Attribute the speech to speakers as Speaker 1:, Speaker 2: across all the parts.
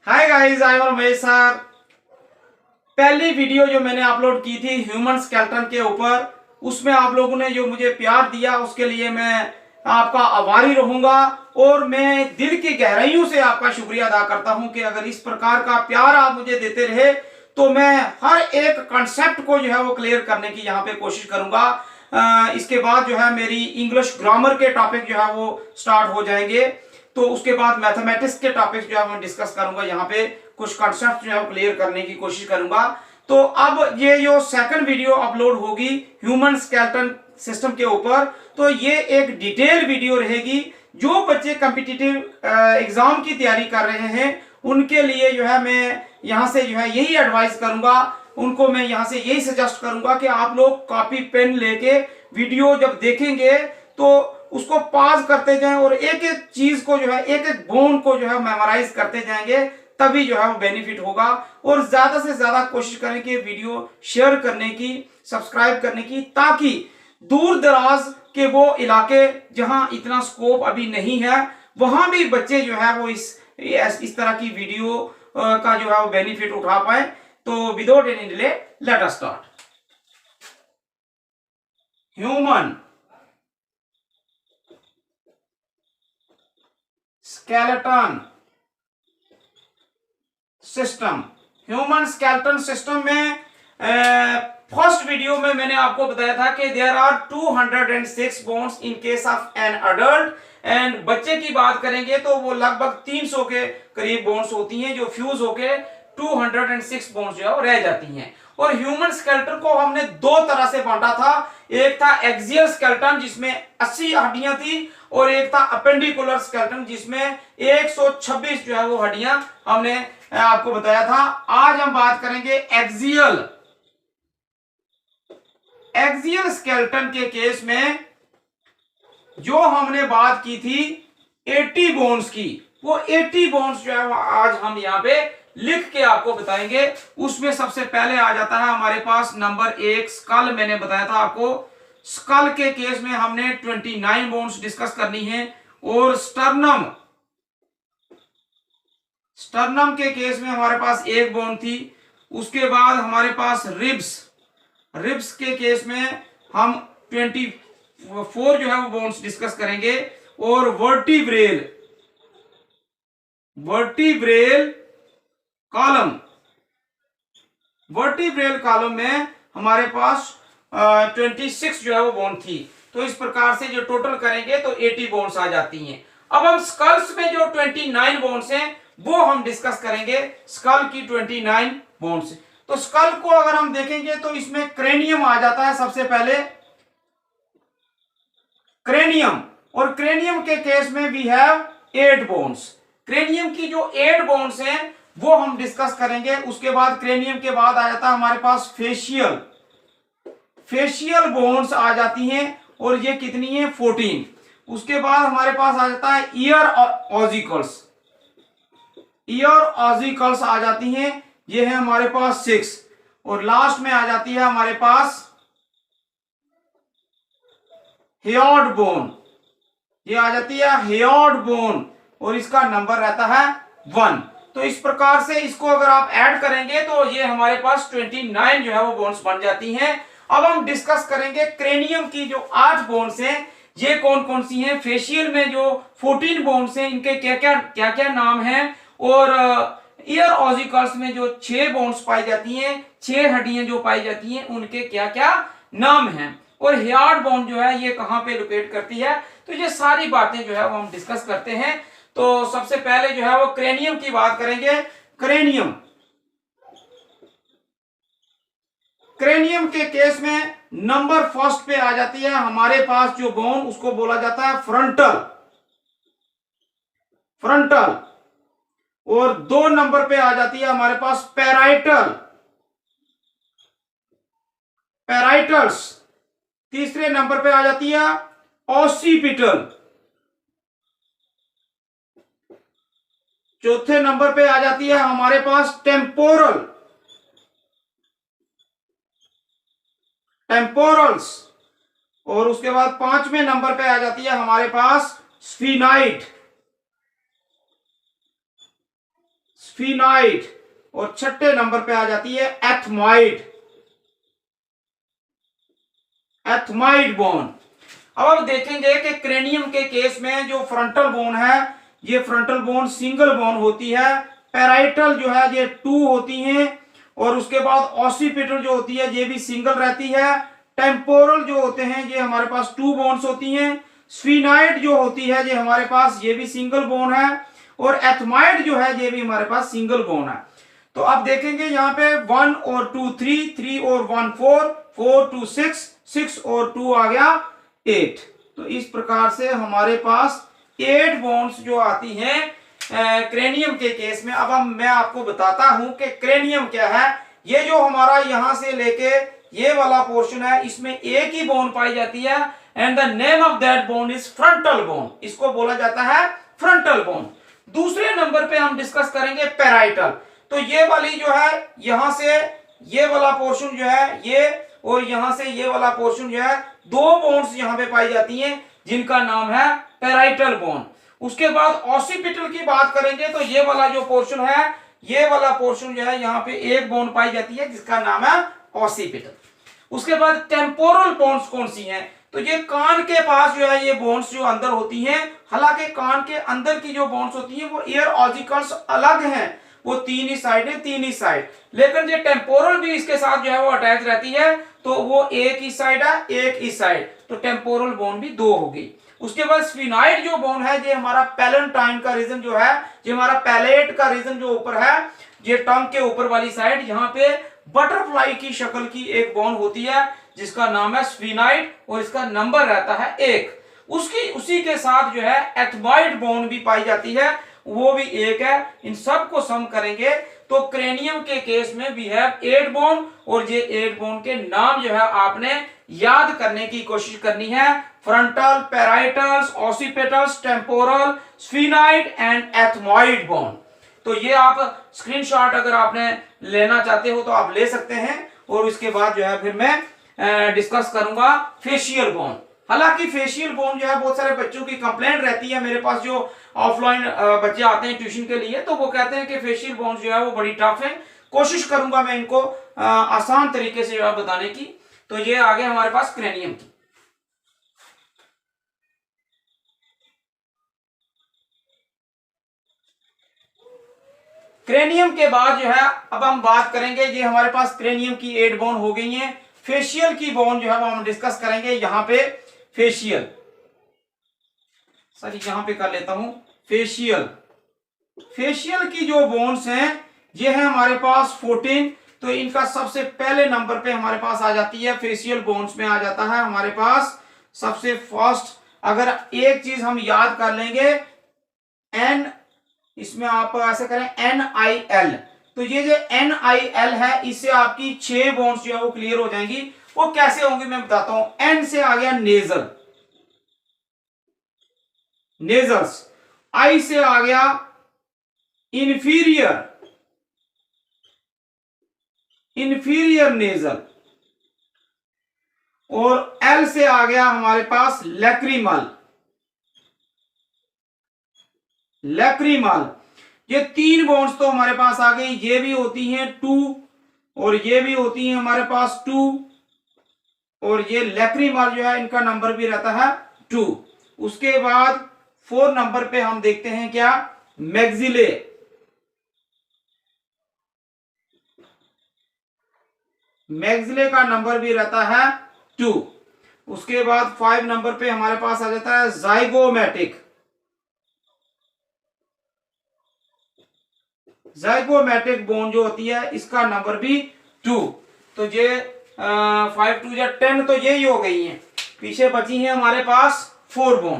Speaker 1: Hi guys, I am Ramesh sir. पहली video जो मैंने अपलोड की थी ह्यूमन स्केलेटन के ऊपर, उसमें आप लोगों ने जो मुझे प्यार दिया उसके लिए मैं आपका आभारी रहूंगा और मैं दिल की गहराइयों से आपका शुक्रिया अदा करता हूं कि अगर इस प्रकार का प्यार आप मुझे देते रहे तो मैं हर एक कॉन्सेप्ट को जो है वो क्लियर करने की यहाँ पे कोशिश करूंगा। इसके बाद जो है मेरी इंग्लिश ग्रामर के टॉपिक जो है वो स्टार्ट हो जाएंगे, तो उसके बाद मैथमेटिक्स के टॉपिक्स जो है मैं डिस्कस करूंगा। यहाँ पे कुछ कॉन्सेप्ट जो है क्लियर करने की कोशिश करूंगा। तो अब ये जो सेकंड वीडियो अपलोड होगी ह्यूमन स्केलेटन सिस्टम के ऊपर, तो ये एक डिटेल वीडियो रहेगी। जो बच्चे कॉम्पिटिटिव एग्जाम की तैयारी कर रहे हैं उनके लिए जो है मैं यहाँ से जो है यही एडवाइस करूंगा, उनको मैं यहाँ से यही सजेस्ट करूंगा कि आप लोग कॉपी पेन लेके वीडियो जब देखेंगे तो उसको पॉज करते जाएं और एक एक चीज को जो है एक एक बोन को जो है मेमोराइज करते जाएंगे, तभी जो है वो बेनिफिट होगा। और ज्यादा से ज्यादा कोशिश करें कि वीडियो शेयर करने की, सब्सक्राइब करने की, ताकि दूर दराज के वो इलाके जहां इतना स्कोप अभी नहीं है वहां भी बच्चे जो है वो इस तरह की वीडियो का जो है वो बेनिफिट उठा पाए। तो without any delay let us start. Human skeleton system. Human skeleton system में फर्स्ट वीडियो में मैंने आपको बताया था कि there are 206 bones in case of an adult, and बच्चे की बात करेंगे तो वो लगभग 300 के करीब बोन्स होती हैं जो फ्यूज होके 206 बोन्स जो है वो रह जाती हैं। और ह्यूमन स्केलेटन को हमने दो तरह से बांटा था, एक था एक्सियल स्केलेटन जिसमें 80 हड्डियां थी, और एक था अपेंडिकुलर स्केलेटन जिसमें 126 जो है वो हड्डियां हमने आपको बताया था। आज हम बात करेंगे एक्सियल स्केलेटन के केस में। जो हमने बात की थी 80 बोन्स की, वो 80 बोन्स जो है आज हम यहाँ पे लिख के आपको बताएंगे। उसमें सबसे पहले आ जाता है हमारे पास नंबर 1 स्कल। मैंने बताया था आपको स्कल के केस में हमने 29 बोन्स डिस्कस करनी है, और स्टर्नम के केस में हमारे पास एक बोन थी। उसके बाद हमारे पास रिब्स के केस में हम 24 जो है वो बोन्स डिस्कस करेंगे। और वर्टिब्रेल कॉलम में हमारे पास 26 जो है वो बोन थी। तो इस प्रकार से जो टोटल करेंगे तो 80 बोन्स आ जाती हैं। अब हम स्कल्स में जो 29 बोन्स हैं वो हम डिस्कस करेंगे, स्कल की 29 बोन्स। तो स्कल को अगर हम देखेंगे तो इसमें क्रेनियम आ जाता है सबसे पहले, क्रेनियम। और क्रेनियम के केस में वी हैव 8 बोन्स। क्रेनियम की जो 8 बोन्स हैं वो हम डिस्कस करेंगे। उसके बाद क्रेनियम के बाद आ जाता है हमारे पास फेशियल बोन्स आ जाती हैं, और ये कितनी है 14। उसके बाद हमारे पास आ जाता है ईयर ऑजिकल्स आ जाती हैं, ये है हमारे पास 6। और लास्ट में आ जाती है हमारे पास हेयर्ड बोन, ये आ जाती है हेयर्ड बोन, और इसका नंबर रहता है 1। तो इस प्रकार से इसको अगर आप ऐड करेंगे तो ये हमारे पास 29 जो है वो बोन्स बन जाती हैं। अब हम डिस्कस करेंगे क्रेनियम की जो 8 बोन्स हैं ये कौन कौन सी हैं। फेशियल में जो 14 बोन्स हैं इनके क्या क्या नाम हैं, और ईयर ऑजिकल्स में जो 6 बोन्स पाई जाती हैं, 6 हड्डियां जो पाई जाती हैं, उनके क्या क्या नाम हैं, और हेयर्ड बोन जो है ये कहां पे लोकेट करती है। तो ये सारी बातें जो है वो हम डिस्कस करते हैं। तो सबसे पहले जो है वो क्रेनियम की बात करेंगे। क्रेनियम के केस में नंबर फर्स्ट पे आ जाती है हमारे पास जो बोन, उसको बोला जाता है फ्रंटल। और 2 नंबर पे आ जाती है हमारे पास पैराइटल्स। तीसरे नंबर पे आ जाती है ऑसिपिटल। चौथे नंबर पे आ जाती है हमारे पास टेम्पोरल्स। और उसके बाद 5वें नंबर पे आ जाती है हमारे पास स्फीनाइड, और छठे नंबर पे आ जाती है एथमाइड, एथमाइड बोन। अब आप देखेंगे कि क्रेनियम के केस में जो फ्रंटल बोन है, ये फ्रंटल बोन सिंगल बोन होती है, पैराइटल जो है ये 2 होती हैं, और उसके बाद ऑसिपिटल जो होती है ये भी सिंगल रहती है, टेम्पोरल जो होते हैं ये हमारे पास 2 बोन्स होती हैं, स्फीनाइड जो होती है ये हमारे पास ये भी सिंगल बोन है, और एथमाइड जो है ये भी हमारे पास सिंगल बोन है। तो आप देखेंगे यहाँ पे 1 और 2 3, 3 और 1 4, 4 2 6, 6 और 2 आ गया 8। तो इस प्रकार से हमारे पास 8 बोन्स जो आती हैं क्रेनियम के केस में। अब मैं आपको बताता हूं कि क्रेनियम क्या है। ये जो हमारा यहां से लेके ये वाला पोर्शन है, इसमें एक ही बोन पाई जाती है, and the name of that bone is frontal bone. इसको बोला जाता है फ्रंटल बोन। दूसरे नंबर पे हम डिस्कस करेंगे पैराइटल। तो ये वाली जो है, यहां से ये वाला पोर्शन जो है ये, और यहां से ये वाला पोर्शन जो है, 2 बोन्स यहां पे पाई जाती हैं जिनका नाम है पैराइटल बोन। उसके बाद ऑसिपिटल की बात करेंगे तो ये वाला जो पोर्शन है, ये वाला पोर्शन जो है यहाँ पे एक बोन पाई जाती है जिसका नाम है ऑसिपिटल। उसके बाद टेम्पोरल बोन्स कौन सी हैं? तो ये कान के पास जो है ये बोन्स जो अंदर होती हैं, हालांकि कान के अंदर की जो बोन्स होती हैं वो ईयर ऑजिकल्स अलग हैं, वो 3 ही साइड है, 3 ही साइड, लेकिन ये टेम्पोरल भी इसके साथ जो है वो अटैच रहती है, तो वो एक ही साइड है, एक ही साइड, तो टेम्पोरल बोन भी 2 होगी। उसके बाद स्फीनाइड जो बोन है, ये हमारा पैलेंटाइन का रीजन जो है, ये हमारा पैलेट का रीजन जो ऊपर है, ये टंग के ऊपर वाली साइड, यहाँ पे बटरफ्लाई की शक्ल की एक बोन होती है जिसका नाम है स्फीनाइड, और इसका नंबर रहता है 1। उसी के साथ जो है एथमाइड बोन भी पाई जाती है, वो भी 1 है। इन सब को सम करेंगे तो क्रेनियम के केस में भी है 8 बोन, और ये 8 बोन के नाम जो है आपने याद करने की कोशिश करनी है। Frontal, parietals, occipitals, temporal, sphenoid and ethmoid bone. तो ये आप स्क्रीनशॉट अगर आपने लेना चाहते हो तो आप ले सकते हैं, और इसके बाद जो है फिर मैं डिस्कस करूंगा फेशियल बोन। हालांकि फेशियल बोन जो है बहुत सारे बच्चों की कंप्लेंट रहती है, मेरे पास जो ऑफलाइन बच्चे आते हैं ट्यूशन के लिए, तो वो कहते हैं कि फेशियल बोन जो है वो बड़ी टफ है। कोशिश करूंगा मैं इनको आसान तरीके से जो है बताने की। तो ये आ गया हमारे पास क्रेनियम की। क्रेनियम के बाद जो है अब हम बात करेंगे, ये हमारे पास क्रेनियम की 8 बोन हो गई हैं। फेशियल की बोन जो है वो हम डिस्कस करेंगे। यहाँ पे फेशियल, सॉरी यहाँ पे कर लेता हूं फेशियल। फेशियल की जो बोन्स हैं ये है हमारे पास 14। तो इनका सबसे पहले नंबर पे हमारे पास आ जाती है, फेशियल बोन्स में आ जाता है हमारे पास सबसे फर्स्ट। अगर एक चीज हम याद कर लेंगे, एन, इसमें आप ऐसे करें NIL, तो ये जो NIL है इससे आपकी 6 बोन्स जो है वो क्लियर हो जाएंगी। वो कैसे होंगी मैं बताता हूं। एन से आ गया नेजल, नेजल्स। आई से आ गया इंफीरियर, इंफीरियर नेजल, और एल से आ गया हमारे पास लैक्रिमल, लैक्रिमल। ये 3 बोन्स तो हमारे पास आ गई। ये भी होती हैं 2, और ये भी होती हैं हमारे पास 2, और ये लैक्रिमल जो है इनका नंबर भी रहता है 2। उसके बाद 4 नंबर पे हम देखते हैं क्या, मैक्सिले, मैक्सिले का नंबर भी रहता है 2। उसके बाद 5 नंबर पे हमारे पास आ जाता है जाइगोमैटिक, जाइगोमैटिक बोन जो होती है इसका नंबर भी 2। तो ये 5 2 10, तो यही हो गई हैं। पीछे बची हैं हमारे पास 4 बोन।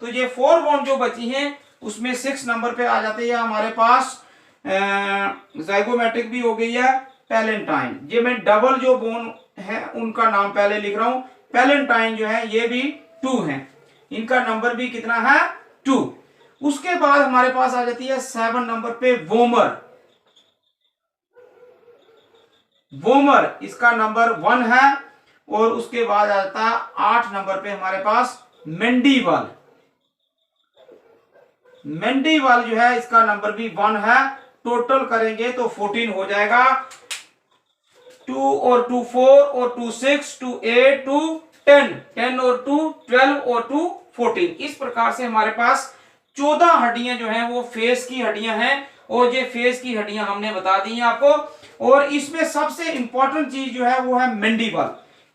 Speaker 1: तो ये 4 बोन जो बची हैं उसमें 6 नंबर पे आ जाते हैं हमारे पास जाइगोमैटिक भी हो गई है, पैलेंटाइन। ये मैं डबल जो बोन है उनका नाम पहले लिख रहा हूं। पैलेंटाइन जो है ये भी 2 है, इनका नंबर भी कितना है 2। उसके बाद हमारे पास आ जाती है 7 नंबर पे वोमर, वोमर इसका नंबर 1 है। और उसके बाद आ जाता है 8 नंबर पे हमारे पास मेंडिवल, मेंडिवल जो है इसका नंबर भी 1 है। टोटल करेंगे तो 14 हो जाएगा। 2 और 2 4 और 2 6 2 8 2 10 10 और 2 12 और 2 14। इस प्रकार से हमारे पास 14 हड्डियां जो हैं वो फेस की हड्डियां हैं, और ये फेस की हड्डियां हमने बता दी हैं आपको। और इसमें सबसे इंपॉर्टेंट चीज जो है वो है मैंडिबल,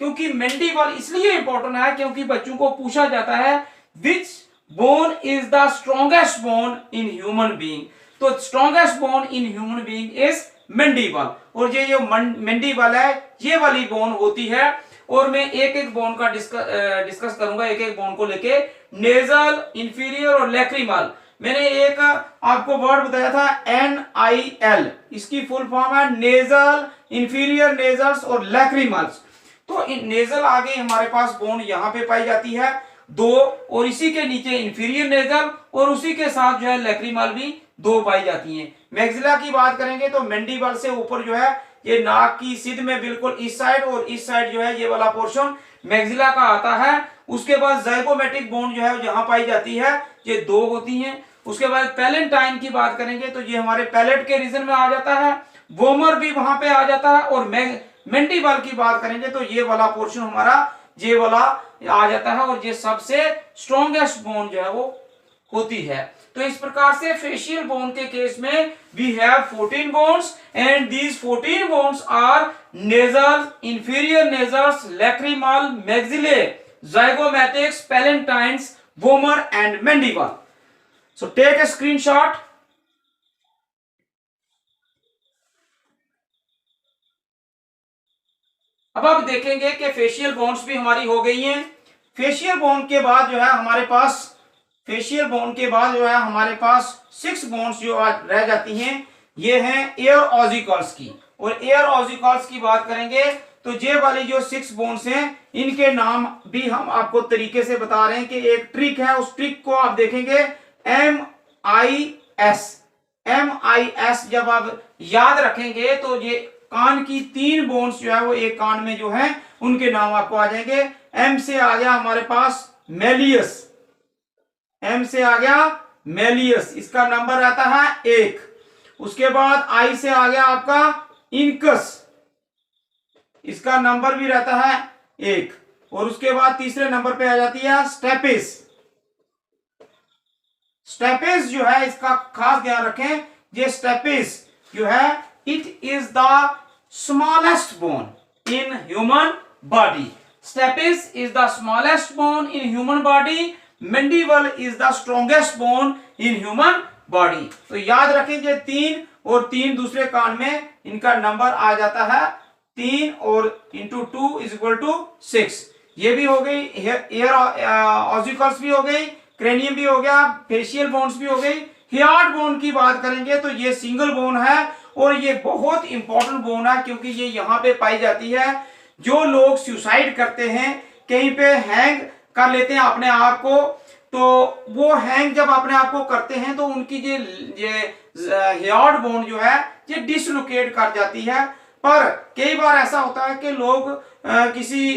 Speaker 1: क्योंकि मैंडिबल इसलिए इंपॉर्टेंट है क्योंकि बच्चों को पूछा जाता है which bone is the strongest bone in human being. तो strongest bone in human being is mandible, और ये जो मैंडिबल है ये वाली बोन होती है। और मैं एक एक बोन का डिस्कस करूंगा, एक एक बोन को लेके। नेजल, इंफीरियर और लैक्रिमल। मैंने एक आपको वर्ड बताया था NIL, इसकी फुल फॉर्म है नेजल, इंफीरियर नेजल्स और लैक्रिमल्स। तो नेजल आगे हमारे पास बोन यहां पे पाई जाती है 2, और इसी के नीचे इंफीरियर नेजल, और उसी के साथ जो है लैक्रिमल भी 2 पाई जाती हैं। मैक्सिला की बात करेंगे तो मैंडिबल से ऊपर जो है ये नाक की सिद में बिल्कुल इस साइड, और इस साइड जो है ये वाला पोर्शन मैक्सिला का आता है। उसके बाद जाइगोमेटिक बोन जो है जहां पाई जाती है ये 2 होती हैं। उसके बाद पैलेंटाइन की बात करेंगे तो ये हमारे पैलेट के रीजन में आ जाता है, वोमर भी वहां पे आ जाता है। और मैंडिबल की बात करेंगे तो ये वाला पोर्शन हमारा ये वाला आ जाता है, और ये सबसे स्ट्रॉन्गेस्ट बोन जो है वो होती है। तो इस प्रकार से फेशियल बोन के केस में we have 14 bones, and these 14 bones are nasal, inferior nasals, lacrimal, maxillae, zygomatic, palatines, vomer and mandible. So take a screenshot. अब आप देखेंगे कि फेशियल बोन्स भी हमारी हो गई हैं। फेशियल बोन के बाद जो है हमारे पास, फेशियल बोन के बाद जो है हमारे पास 6 बोन्स जो रह जाती हैं, ये हैं एयर ऑजिकल्स की। और एयर ऑजिकल्स की बात करेंगे तो ये वाली जो 6 बोन्स हैं इनके नाम भी हम आपको तरीके से बता रहे हैं कि एक ट्रिक है, उस ट्रिक को आप देखेंगे MIS जब आप याद रखेंगे तो ये कान की 3 बोन्स जो है वो एक कान में जो है उनके नाम आपको आ जाएंगे। M से आ गया हमारे पास मेलियस, M से आ गया मेलियस, इसका नंबर आता है 1। उसके बाद I से आ गया आपका इनकस, इसका नंबर भी रहता है 1। और उसके बाद तीसरे नंबर पे आ जाती है स्टेपिस। स्टेपिस जो है इसका खास ध्यान रखें, ये स्टेपिस जो है it is the smallest bone in human body. Stapes is the smallest bone in human body, mandible is the strongest bone in human body. तो याद रखेंगे 3 और 3 दूसरे कान में इनका नंबर आ जाता है 3 और इंटू 2 इज इक्वल टू 6। ये भी हो गई, एयर ऑजिकल्स भी हो गई, क्रेनियम भी हो गया, फेशियल बोन्स भी हो गई। हियार्ड बोन की बात करेंगे तो ये सिंगल बोन है, और ये बहुत इंपॉर्टेंट बोन है क्योंकि ये यहाँ पे पाई जाती है। जो लोग सुसाइड करते हैं, कहीं पे हैंग कर लेते हैं अपने आप को, तो वो हैंग जब अपने आप को करते हैं तो उनकी ये हियार्ड बोन जो है ये डिसलोकेट कर जाती है। पर कई बार ऐसा होता है कि लोग किसी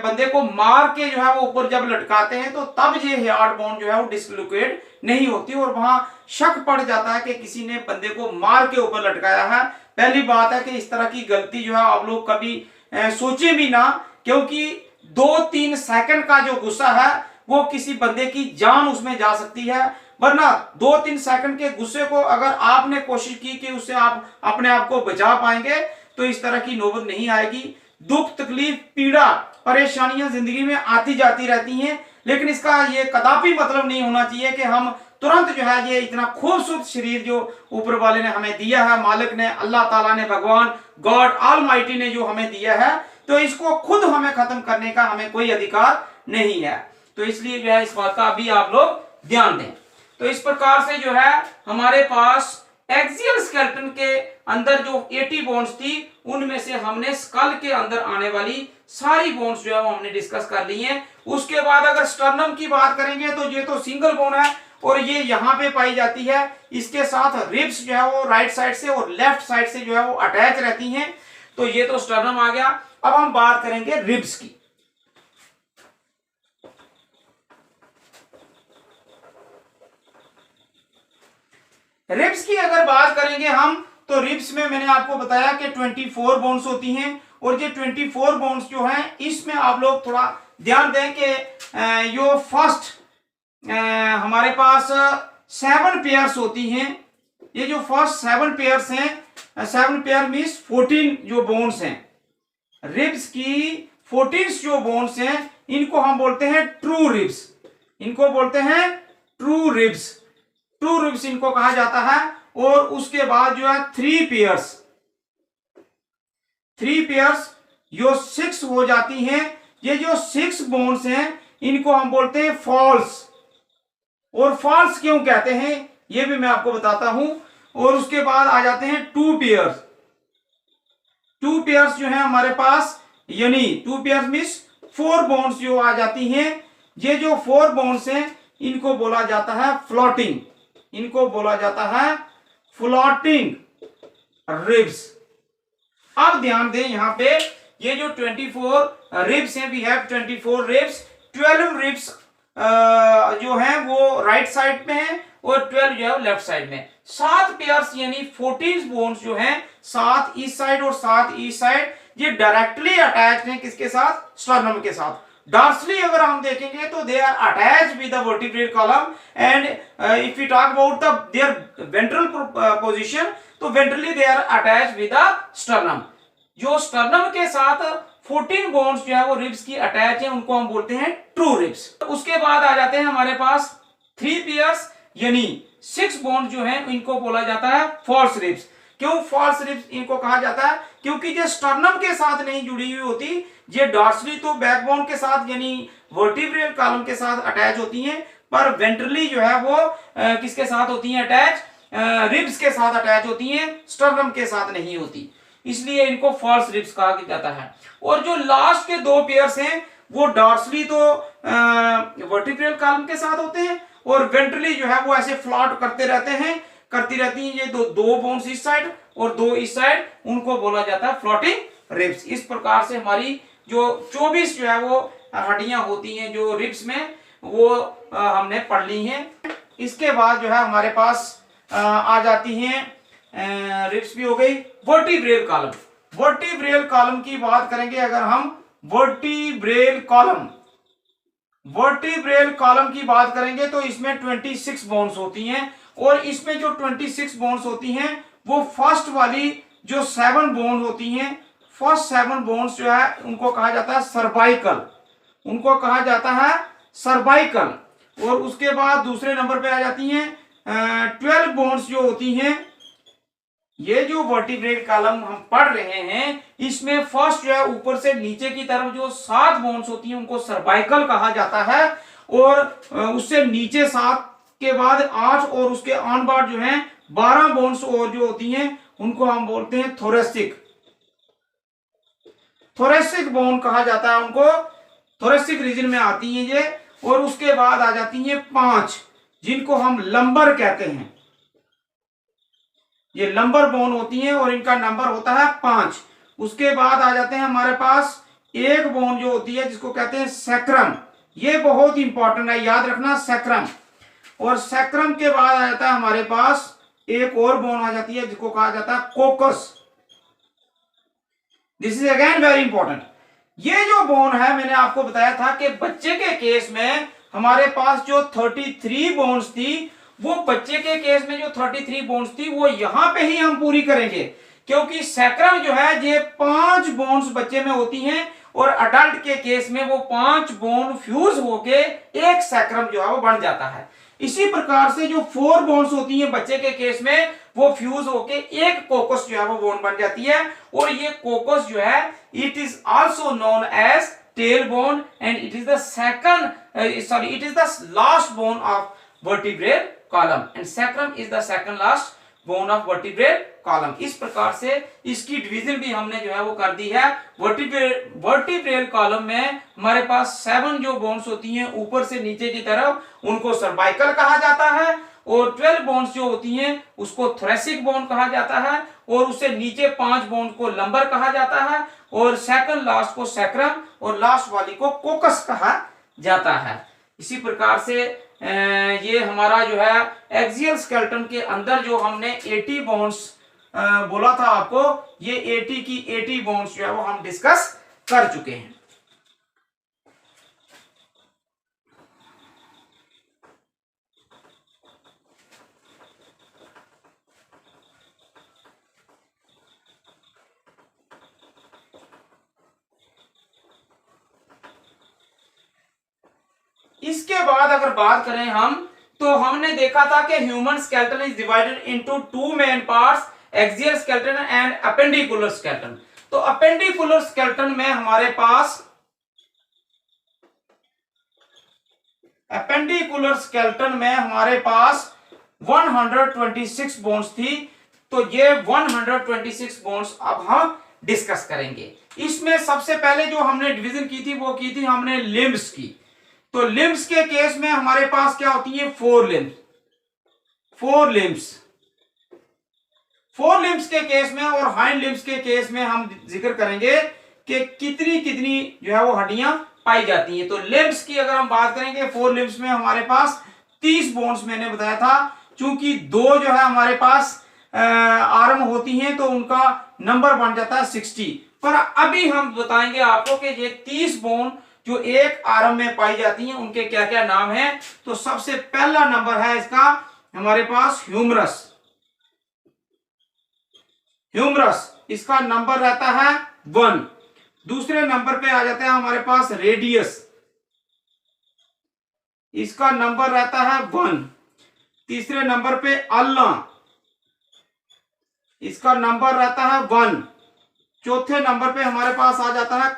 Speaker 1: बंदे को मार के जो है वो ऊपर जब लटकाते हैं तो तब ये हियार्ड बोन जो है वो डिसलोकेट नहीं होती, और वहां शक पड़ जाता है कि किसी ने बंदे को मार के ऊपर लटकाया है। पहली बात है कि इस तरह की गलती जो है आप लोग कभी सोचे भी ना, क्योंकि 2-3 सेकंड का जो गुस्सा है वो किसी बंदे की जान उसमें जा सकती है। वरना 2-3 सेकंड के गुस्से को अगर आपने कोशिश की कि उससे आप अपने आप को बचा पाएंगे तो इस तरह की नौबत नहीं आएगी। दुख, तकलीफ, पीड़ा, परेशानियां जिंदगी में आती जाती रहती हैं, लेकिन इसका ये कदापि मतलब नहीं होना चाहिए कि हम तुरंत जो है ये इतना खूबसूरत शरीर जो ऊपर वाले ने हमें दिया है, मालिक ने, अल्लाह ताला ने, भगवान गॉड ऑलमाइटी ने जो हमें दिया है, तो इसको खुद हमें खत्म करने का हमें कोई अधिकार नहीं है। तो इसलिए जो है इस बात का अभी आप लोग ध्यान दें। तो इस प्रकार से जो है हमारे पास एक्सियल स्केलेटन के अंदर जो 80 बोन्स थी उनमें से हमने स्कल के अंदर आने वाली सारी बोन्स जो है वो हमने डिस्कस कर ली हैं। उसके बाद अगर स्टर्नम की बात करेंगे तो ये तो सिंगल बोन है और ये यहाँ पे पाई जाती है। इसके साथ रिब्स जो है वो राइट साइड से और लेफ्ट साइड से जो है वो अटैच रहती हैं। तो ये तो स्टर्नम आ गया। अब हम बात करेंगे रिब्स की। रिब्स की अगर बात करेंगे हम, तो रिब्स में मैंने आपको बताया कि 24 बोन्स होती हैं, और ये 24 बोन्स जो हैं इसमें आप लोग थोड़ा ध्यान दें कि जो फर्स्ट हमारे पास 7 पेयर्स होती हैं। ये जो फर्स्ट 7 पेयर्स हैं, 7 पेयर मीन्स 14 जो बोन्स हैं, रिब्स की 14 जो बोन्स हैं इनको हम बोलते हैं ट्रू रिब्स। इनको बोलते हैं ट्रू रिब्स। ट्रू रिब्स इनको कहा जाता है। और उसके बाद जो है 3 पेयर्स जो 6 हो जाती हैं। ये जो 6 बोन्स हैं इनको हम बोलते हैं फॉल्स। और फॉल्स क्यों कहते हैं ये भी मैं आपको बताता हूं। और उसके बाद आ जाते हैं 2 पेयर्स। 2 पेयर्स जो है हमारे पास, यानी 2 पेयर्स मीन्स 4 बोन्स जो आ जाती हैं। ये जो 4 बोन्स हैं इनको बोला जाता है फ्लोटिंग। इनको बोला जाता है फ्लोटिंग रिब्स। अब ध्यान दें यहां पे, ये जो 24 रिब्स हैं, वी हैव 24 रिब्स। 12 रिब्स जो हैं वो राइट साइड में हैं और 12 जो है लेफ्ट साइड में। 7 पेयर्स यानी 14 बोन्स जो हैं, 7 इस साइड और 7 इस साइड, ये डायरेक्टली अटैच्ड हैं किसके साथ? स्टर्नम के साथ। डॉर्सली अगर हम देखेंगे तो they are attached with the vertebral column. And if we talk about the their ventral position, तो ventrally they are attached with the sternum. जो स्टर्नम के साथ 14 बोन्स जो है वो रिब्स की अटैच है, उनको हम बोलते हैं ट्रू रिब्स। उसके बाद आ जाते हैं हमारे पास 3 पेयर्स यानी 6 बोन्स जो हैं इनको बोला जाता है फॉल्स रिब्स। क्यों फॉल्स रिब्स इनको कहा जाता है? क्योंकि ये स्टर्नम के साथ नहीं जुड़ी हुई होती। ये डॉर्सली तो बैकबोन के साथ यानी वर्टिब्रल कॉलम के साथ अटैच होती हैं, पर वेंट्रली जो है वो किसके साथ होती हैं अटैच? रिब्स के साथ अटैच होती हैं, स्टर्नम के साथ नहीं होती। इसलिए इनको फॉल्स रिब्स कहा जाता है। और जो लास्ट के 2 पेयर्स हैं वो डॉर्सली तो वर्टिब्रल कॉलम के साथ होते हैं और वेंट्रली जो है वो ऐसे फ्लॉट करती रहती हैं। ये दो बोन्स इस साइड और 2 इस साइड, उनको बोला जाता है फ्लोटिंग रिब्स। इस प्रकार से हमारी जो 24 जो है वो हड्डियां होती हैं जो रिब्स में, वो हमने पढ़ ली हैं। इसके बाद जो है हमारे पास आ जाती हैं रिब्स भी हो गई। Vertebral column. वर्टिब्रल कॉलम की बात करेंगे अगर हम, वर्टिब्रल कॉलम की बात करेंगे तो इसमें 26 बोन्स होती हैं। और इसमें जो 26 बोन्स होती हैं वो फर्स्ट वाली जो 7 बोन होती हैं, फर्स्ट 7 बोन्स जो है उनको कहा जाता है सर्वाइकल। उनको कहा जाता है सर्वाइकल। और उसके बाद दूसरे नंबर पे आ जाती हैं 12 बोन्स जो होती हैं। ये जो वर्टिब्रल कॉलम हम पढ़ रहे हैं इसमें फर्स्ट जो है ऊपर से नीचे की तरफ जो 7 बोन्स होती हैं उनको सर्वाइकल कहा जाता है। और उससे नीचे 7 के बाद 8 और उसके ऑन बार जो है 12 बोन्स और जो होती हैं उनको हम बोलते हैं थोरेसिक। थोरेसिक बोन कहा जाता है उनको, थोरेसिक रीजन में आती हैं ये। और उसके बाद आ जाती हैं 5 जिनको हम लंबर कहते हैं। ये लंबर बोन होती हैं और इनका नंबर होता है 5। उसके बाद आ जाते हैं हमारे पास एक बोन जो होती है जिसको कहते हैं सैक्रम। ये बहुत इंपॉर्टेंट है, याद रखना सैक्रम। और सैक्रम के बाद आ जाता है हमारे पास एक और बोन आ जाती है जिसको कहा जाता है कोकस। This is again very important. ये जो बोन है मैंने आपको बताया था कि बच्चे के केस में हमारे पास जो 33 बोन्स थी, वो बच्चे के केस में जो 33 बोन्स थी वो यहां पे ही हम पूरी करेंगे। क्योंकि सैक्रम जो है ये 5 बोन्स बच्चे में होती हैं और अडल्ट के केस में वो 5 बोन फ्यूज होके एक सैक्रम जो है वो बन जाता है। इसी प्रकार से जो 4 बोन्स होती हैं बच्चे के केस में वो फ्यूज होके एक कोकस जो है वो बोन बन जाती है। और ये कोकस जो है it is also known as tail bone and it is the it is the last bone of vertebral column and sacrum is the second last bone of vertebral column. इस प्रकार से इसकी डिवीजन भी हमने जो है वो कर दी है। वर्टिब्रल कॉलम में हमारे पास 7 जो बोन्स होती हैं ऊपर से नीचे की तरफ उनको सर्वाइकल कहा जाता है। और 12 बोन्स जो होती हैं उसको थोरेसिक बोन कहा जाता है। और उससे नीचे 5 बोन को लंबर कहा जाता है। और सेकंड लास्ट को सैक्रम और लास्ट वाली को कोकस कहा जाता है। इसी प्रकार से ये हमारा जो है एक्सियल स्केलेटन के अंदर जो हमने 80 बोन्स बोला था आपको, ये 80 की 80 बोन्स जो है वो हम डिस्कस कर चुके हैं। इसके बाद अगर बात करें हम, तो हमने देखा था कि human skeleton is divided into two main parts, axial skeleton and appendicular skeleton. तो अपेंडिकुलर स्केलेटन में हमारे पास 126 बोन्स थी। तो ये 126 बोन्स अब हम डिस्कस करेंगे। इसमें सबसे पहले जो हमने डिवीजन की थी वो की थी हमने लिम्ब्स की। तो लिम्ब्स के केस में हमारे पास क्या होती है, 4 लिम्ब्स के केस में, और हाइंड लिम्ब्स के केस में हम जिक्र करेंगे कि कितनी कितनी जो है वो हड्डियां पाई जाती हैं। तो लिम्ब्स की अगर हम बात करेंगे, 4 लिम्ब्स में हमारे पास 30 बोन्स मैंने बताया था। चूंकि 2 जो है हमारे पास आर्म होती हैं तो उनका नंबर बन जाता है 60। पर अभी हम बताएंगे आपको कि ये 30 बोन जो एक आर्म में पाई जाती हैं उनके क्या क्या नाम हैं। तो सबसे पहला नंबर है इसका हमारे पास ह्यूमरस, इसका नंबर रहता है 1। दूसरे नंबर पे आ जाता है हमारे पास रेडियस, इसका नंबर रहता है 1। तीसरे नंबर पे अल्ला, इसका नंबर रहता है 1। चौथे नंबर पे हमारे पास आ जाता है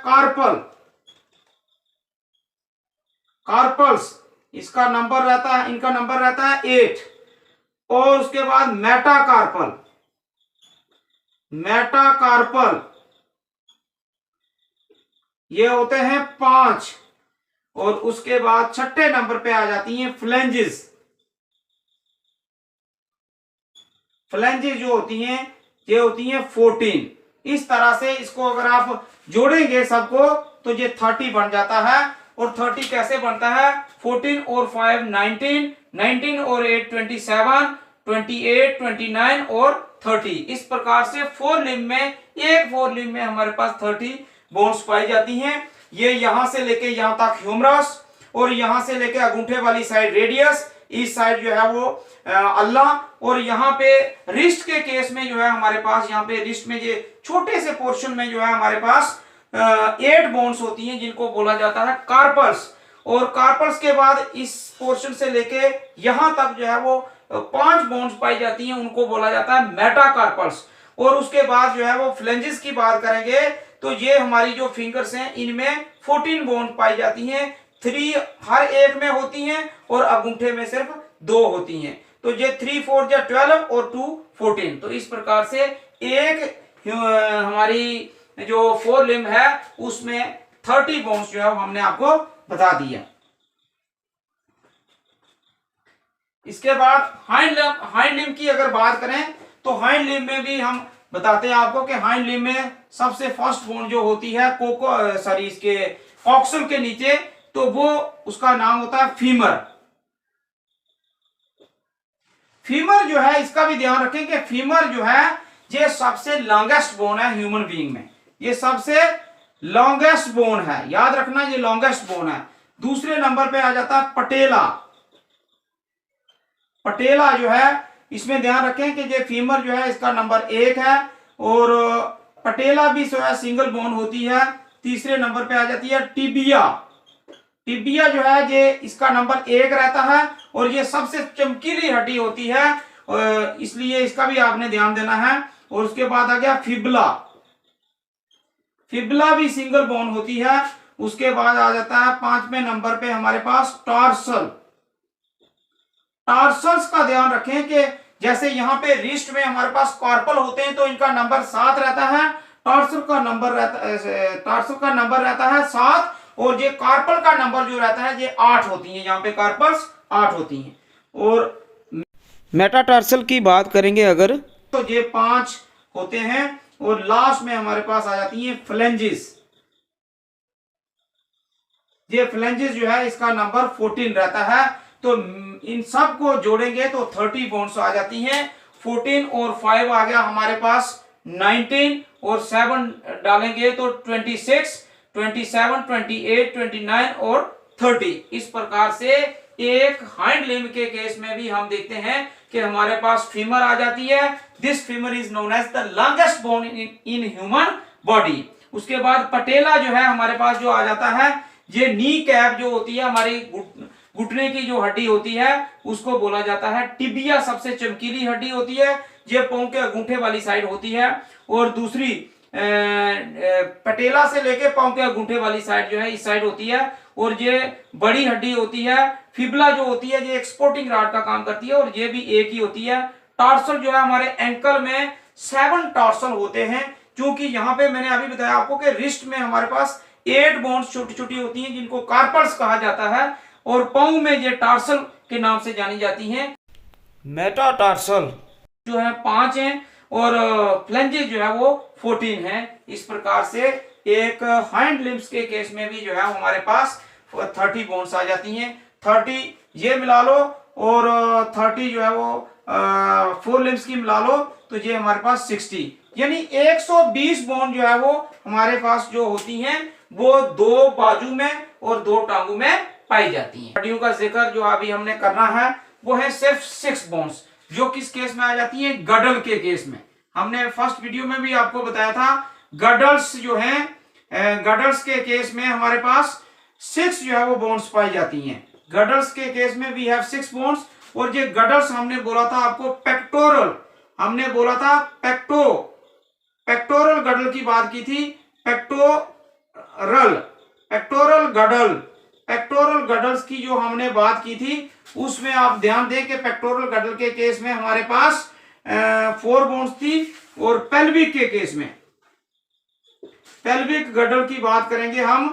Speaker 1: कार्पल्स, इसका नंबर रहता है, इनका नंबर रहता है 8। और उसके बाद मेटाकार्पल ये होते हैं 5। और उसके बाद छठे नंबर पे आ जाती हैं फ्लेंजेस जो होती हैं ये होती हैं 14। इस तरह से इसको अगर आप जोड़ेंगे सबको तो ये 30 बन जाता है। और 30 कैसे बनता है, 14 और 5 19, 19 और 8 27, 28 29 और 30। इस प्रकार से 4 लिम्ब में हमारे पास 30 बोन्स पाई जाती हैं। ये यहां से लेके यहां तक ह्यूमरस, और यहां से लेके अंगूठे वाली साइड रेडियस, इस साइड जो है वो अल्लाह। और यहाँ पे रिस्ट के केस में जो है हमारे पास, यहाँ पे रिस्ट में ये छोटे से पोर्शन में जो है हमारे पास 8 बोन्स होती हैं जिनको बोला जाता है कार्पल्स। और कार्पल्स के बाद इस पोर्शन से लेके यहां तक जो है वो 5 बोन्स पाई जाती हैं, उनको बोला जाता है मेटाकार्पल्स। और उसके बाद जो है वो फ्लेंजेस की बात करेंगे तो ये हमारी जो फिंगर्स हैं इनमें 14 बोन पाई जाती हैं। 3 हर एक में होती हैं और अंगूठे में सिर्फ 2 होती हैं। तो ये 3 4 या 12 और 2 14। तो इस प्रकार से एक हमारी जो 4 लिम्ब है उसमें 30 बोन्स जो है हमने आपको बता दिया। इसके बाद हाइंड लिम्ब की अगर बात करें तो हाइंड लिम्ब में भी हम बताते हैं आपको कि हाइंड लिम्ब में सबसे फर्स्ट बोन जो होती है इसके कॉक्सल के नीचे, तो वो उसका नाम होता है फीमर जो है इसका भी ध्यान रखें कि फीमर जो है ये सबसे लॉन्गेस्ट बोन है ह्यूमन बीइंग में। ये सबसे लॉन्गेस्ट बोन है, याद रखना ये लॉन्गेस्ट बोन है। दूसरे नंबर पे आ जाता है पटेला जो है, इसमें ध्यान रखें कि ये फीमर जो है इसका नंबर 1 है। और पटेला भी जो है सिंगल बोन होती है। तीसरे नंबर पे आ जाती है टिबिया जो है ये इसका नंबर 1 रहता है और ये सबसे चमकीली हड्डी होती है, इसलिए इसका भी आपने ध्यान देना है। और उसके बाद आ गया फिबुला भी सिंगल बोन होती है। उसके बाद आ जाता है 5वें नंबर पे हमारे पास टार्सल्स का ध्यान रखें कि जैसे यहाँ पे रिस्ट में हमारे पास कार्पल होते हैं तो इनका नंबर 7 रहता है, टार्सल का नंबर रहता है 7, और ये कार्पल का नंबर जो रहता है ये 8 होती हैं। यहाँ पे कार्पल्स 8 होती हैं। और मेटाटार्सल की बात करेंगे अगर तो ये 5 होते हैं। और लास्ट में हमारे पास आ जाती हैं फ्लेंजेस। ये फ्लेंजेस जो है इसका नंबर 14 रहता है। तो इन सब को जोड़ेंगे तो 30 बॉन्ड्स आ जाती हैं। 14 और 5 आ गया हमारे पास 19 और 7 डालेंगे तो 26, 27, 28, 29 और 30। इस प्रकार से एक हाइंड लिम्ब के केस में भी हम देखते हैं कि हमारे पास फीमर आ जाती है। This femur is known as the longest bone in human body. उसके बाद पटेला जो है हमारे पास जो आ जाता है, ये नी कैप जो होती है हमारी घुटने की जो हड्डी होती है उसको बोला जाता है टिबिया। सबसे चमकीली हड्डी होती है, ये पांव के अंगूठे वाली साइड होती है। और दूसरी पटेला से लेके पांव के अंगूठे वाली साइड जो है इस साइड होती है। और ये बड़ी हड्डी होती है फिबुला जो होती है, ये एक्सपोर्टिंग रॉड का काम करती है और ये भी एक ही होती है। टार्सल जो है हमारे एंकल में 7 टार्सल होते हैं, क्योंकि यहाँ पे मैंने अभी बताया आपको कि रिस्ट में हमारे पास 8 बोन्स छोटी छोटी होती हैं जिनको कार्पल्स कहा जाता है, और पांव में ये टार्सल के नाम से जानी जाती हैं। मेटाटार्सल जो है 5 हैं और फ्लेंजेस जो है वो 14 हैं। इस प्रकार से एक हाइंड लिम्स के केस में भी जो है हमारे पास 30 बोन्स आ जाती हैं। 30 ये मिला लो और 30 जो है वो 4 लिम्स की मिला लो तो ये हमारे पास 60, यानी 120 बोन जो है वो हमारे पास जो होती हैं वो 2 बाजू में और 2 टांगों में पाई जाती हैं। हड्डियों का जिक्र जो अभी हमने करना है वो है सिर्फ 6 बोन्स, जो किस केस में आ जाती है, गडल के केस में। हमने फर्स्ट वीडियो में भी आपको बताया था गडल्स जो हैं, गडल्स के केस में हमारे पास 6 जो है वो बोन्स पाई जाती हैं। गडल्स के केस में वी हैव 6 बोन्स। और ये गडल्स हमने बोला था आपको पेक्टोरल, हमने बोला था पेक्टोरल गडल की बात की थी, पेक्टोरल गडल्स की जो हमने बात की थी उसमें आप ध्यान दें कि पेक्टोरल गडल के केस में हमारे पास 4 बोन्स थी। और पेल्विक के केस में पेल्विक गडल की बात करेंगे हम,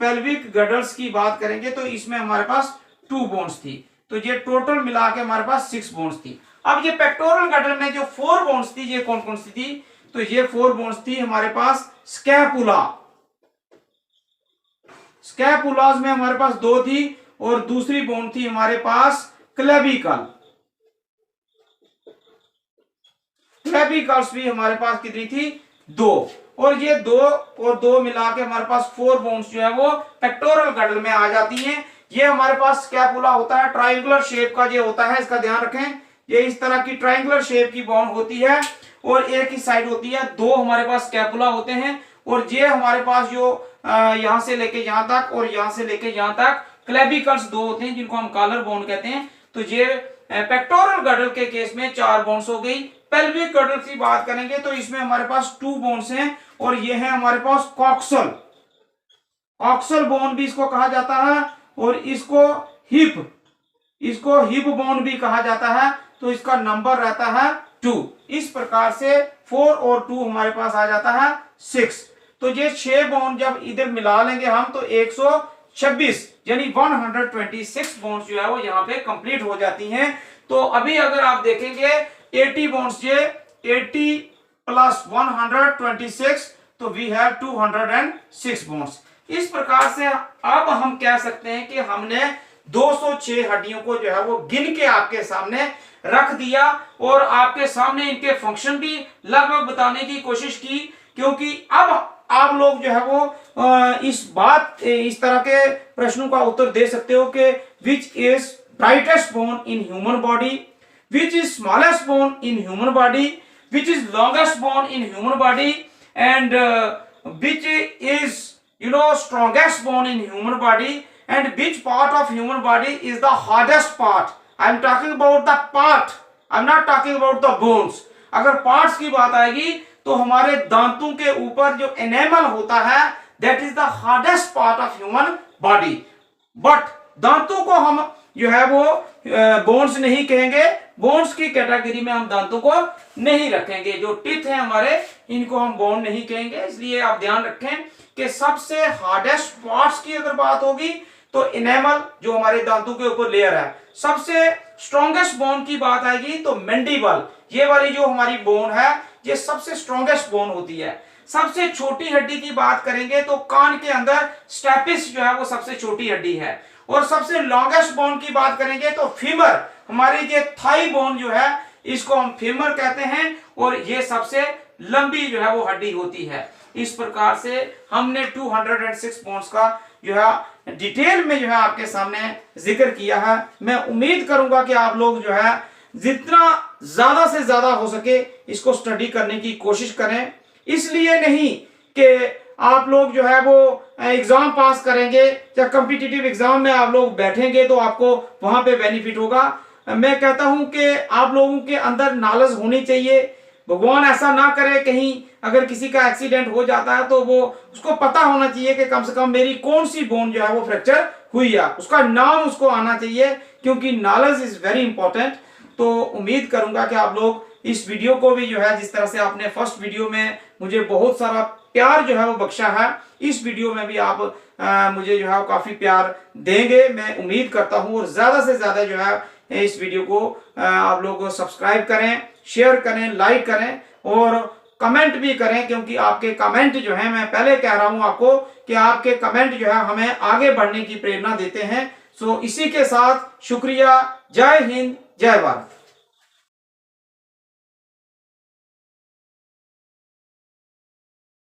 Speaker 1: पेल्विक गडल्स की बात करेंगे तो इसमें हमारे पास 2 बोन्स थी। तो ये टोटल मिला के हमारे पास 6 बोन्स थी। अब ये पेक्टोरल गडल में जो 4 बोन्स थी ये कौन कौन सी थी, तो ये 4 बोन्स थी हमारे पास स्कैपुलास में हमारे पास 2 थी और दूसरी बोन थी हमारे पास क्लेविकल्स भी हमारे पास कितनी थी, 2। और ये 2 और 2 मिला के हमारे पास 4 बोन्स जो है वो पेक्टोरल गडल में आ जाती हैं। ये हमारे पास स्कैपुला होता है, ट्रायंगुलर शेप का ये होता है, इसका ध्यान रखें। ये इस तरह की ट्रायंगुलर शेप की बोन होती है और एक ही साइड होती है। 2 हमारे पास स्कैपुला होते हैं और ये हमारे पास जो यहां से लेके यहां तक और यहां से लेके यहां तक क्लेविकल्स 2 होते हैं जिनको हम कॉलर बोन कहते हैं। तो ये पेक्टोरल गडल के केस में 4 बोन्स हो गई। पेल्विक गडल की बात करेंगे तो इसमें हमारे पास 2 बोन्स हैं और ये है हमारे पास कॉक्सल बोन भी इसको कहा जाता है और इसको हिप बोन भी कहा जाता है। तो इसका नंबर रहता है 2। इस प्रकार से 4 और 2 हमारे पास आ जाता है 6। तो ये 6 बोन जब इधर मिला लेंगे हम तो 126 यानी 126 बोन्स जो है वो यहाँ पे कंप्लीट हो जाती हैं। तो अभी अगर आप देखेंगे 80 बोन्स, ये 80 प्लस 126 तो वी हैव 206 बोन्स। इस प्रकार से अब हम कह सकते हैं कि हमने 206 हड्डियों को जो है वो गिन के आपके सामने रख दिया और आपके सामने इनके फंक्शन भी लगभग बताने की कोशिश की, क्योंकि अब आप लोग जो है वो इस तरह के प्रश्नों का उत्तर दे सकते हो कि which is brightest bone in human body, which is smallest bone in human body, which is longest bone in human body and which is strongest bone in human body and which part of human body is the hardest part. I am talking about the part, I am not talking about the bones. अगर parts की बात आएगी तो हमारे दांतों के ऊपर जो enamel होता है that is the hardest part of human body. But दांतों को हम जो है वो बोन्स नहीं कहेंगे, बोन्स की कैटेगरी में हम दांतों को नहीं रखेंगे। जो टीथ है हमारे इनको हम बोन नहीं कहेंगे। इसलिए आप ध्यान रखें कि सबसे हार्डेस्ट पार्ट्स की अगर बात होगी तो इनेमल जो हमारे दांतों के ऊपर लेयर है। सबसे स्ट्रॉन्गेस्ट बोन की बात आएगी तो मैंडिबल, ये वाली जो हमारी बोन है ये सबसे स्ट्रॉन्गेस्ट बोन होती है। सबसे छोटी हड्डी की बात करेंगे तो कान के अंदर स्टेपिस जो है वो सबसे छोटी हड्डी है और सबसे लॉन्गेस्ट बोन की बात करेंगे तो फीमर, हमारी ये थाई बोन जो है इसको हम फीमर कहते हैं, और ये सबसे लंबी जो है वो हड्डी होती है। इस प्रकार से हमने 206 बोन्स का जो है डिटेल में जो है आपके सामने जिक्र किया है। मैं उम्मीद करूंगा कि आप लोग जो है जितना ज्यादा से ज्यादा हो सके इसको स्टडी करने की कोशिश करें। इसलिए नहीं कि आप लोग जो है वो एग्जाम पास करेंगे या कॉम्पिटिटिव एग्जाम में आप लोग बैठेंगे तो आपको वहां पे बेनिफिट होगा। मैं कहता हूं कि आप लोगों के अंदर नॉलेज होनी चाहिए। भगवान ऐसा ना करे कहीं अगर किसी का एक्सीडेंट हो जाता है तो वो उसको पता होना चाहिए कि कम से कम मेरी कौन सी बोन जो है वो फ्रैक्चर हुई है, उसका नाम उसको आना चाहिए, क्योंकि नॉलेज इज वेरी इंपॉर्टेंट। तो उम्मीद करूंगा कि आप लोग इस वीडियो को भी जो है जिस तरह से आपने फर्स्ट वीडियो में मुझे बहुत सारा प्यार जो है वो बख्शा है, इस वीडियो में भी आप मुझे जो है काफी प्यार देंगे मैं उम्मीद करता हूं। और ज्यादा से ज्यादा जो है इस वीडियो को आप लोग सब्सक्राइब करें, शेयर करें, लाइक करें और कमेंट भी करें, क्योंकि आपके कमेंट जो है, मैं पहले कह रहा हूं आपको कि आपके कमेंट जो है हमें आगे बढ़ने की प्रेरणा देते हैं। सो इसी के साथ शुक्रिया। जय हिंद, जय भारत।